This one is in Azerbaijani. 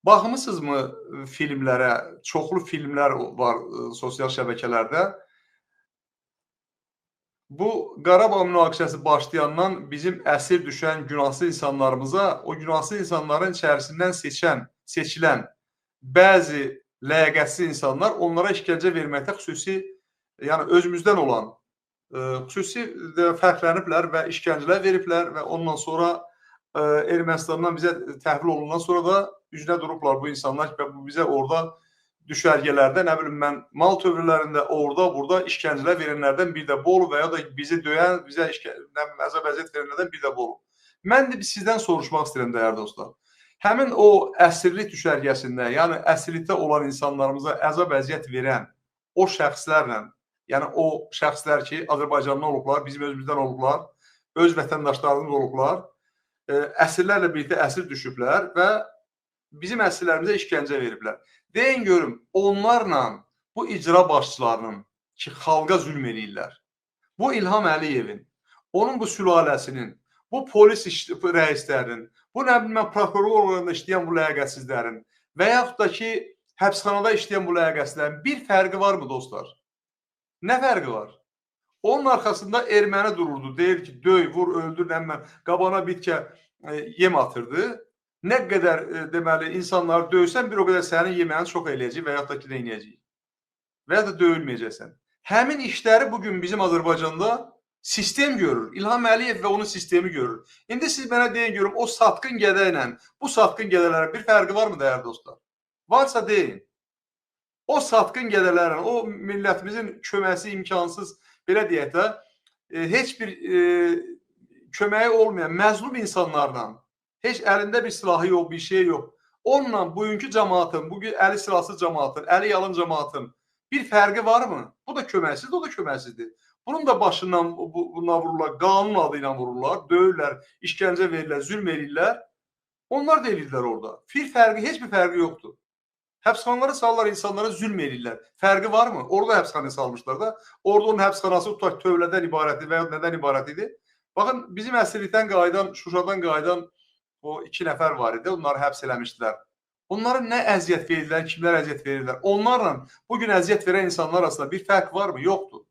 Baxmısınızmı filmlərə? Çoxlu filmlər var sosial şəbəkələrdə. Bu Qarabağ münaqişəsi başlayandan bizim əsir düşən günahsız insanlarımıza, o günahsız insanların içərisindən seçilən bəzi ləyaqətsiz insanlar onlara işgəncə verməkdə xüsusi, yəni özümüzdən olan xüsusi fərqləniblər və işgəncələr veriblər və ondan sonra Ermənistandan bizə təhvil olundan sonra da üzünə durublar bu insanlar ki, bizə orada düşərgələrdə, nə bilim mən, mal tövrlərində, orada, burada işgəncələr verənlərdən bir də bu olub və ya da bizi döyən, bizə əzab-əziyyət verənlərdən bir də bu olub. Mən də sizdən soruşmaq istəyirəm, dəyərli dostlar. Həmin o əsirlik düşərgəsində, yəni əsirlikdə olan insanlarımıza əzab-əziyyət verən o şəxslərlə, yəni o şəxslər ki, Azərbaycandan olublar, bizim özümüzdən olublar, öz vətəndaşlarımız olublar, əsirlərlə birlikdə əsir düşüblər və bizim əsirlərimizə işgəncə veriblər. Deyin görüm, onlarla bu icra başçılarının ki, xalqa zülm eləyirlər, bu İlham Əliyevin, onun bu sülaləsinin, bu polis rəislərinin, bu nə bilmə prokurorlarında işləyən bu ləyaqətsizlərin və yaxud da ki, həbsxanada işləyən bu ləyaqətsizlərin bir fərqi var mı dostlar? Nə fərqi var? Onun arxasında erməni dururdu, deyir ki, döy, vur, öldür, qabana bitkə yem atırdı. Nə qədər deməli insanları döysən, bir o qədər sənin yeməyini çox eləyəcək və yaxud da ki, nə eləyəcək? Və ya da döyülməyəcəksən. Həmin işləri bugün bizim Azərbaycanda sistem görür. İlham Əliyev və onun sistemi görür. İndi siz mənə deyin görüm, o satqın gədə ilə bu satqın qədələrin bir fərqi var mı dəyərli dostlar? Varsa deyin. O satqın qədələrin, o millətimizin köməsi imkansız, belə deyək də, heç bir köməyi olmayan məzlum insanlarla, heç əlində bir silahı yox, bir şey yox. Onunla bugünkü cəmaatın, bugün əli silahsız cəmaatın, əli yalın cəmaatın bir fərqi var mı? Bu da köməksizdir, o da köməksizdir. Bunun da başından buna vururlar, qanun adı ilə vururlar, döyürlər, işgəncə verirlər, zülm edirlər. Onlar da edirlər orada. Heç bir fərqi yoxdur. Həbsxanalara salırlar, insanlara zülm edirlər. Fərqi var mı? Orada həbsxanaya salmışlar da. Orada onun həbsxanası tutaq tövlədən ibarət idi və ya nədən ibarət idi? Baxın, bizim əsirlikdən qayıdan, Şuşadan qayıdan o 2 nəfər var idi. Onları həbs eləmişdilər. Onlara nə əziyyət verirlər, kimlər əziyyət verirlər? Onlarla bugün əziyyət verən insanlar arasında bir fərq var mı? Yoxdur.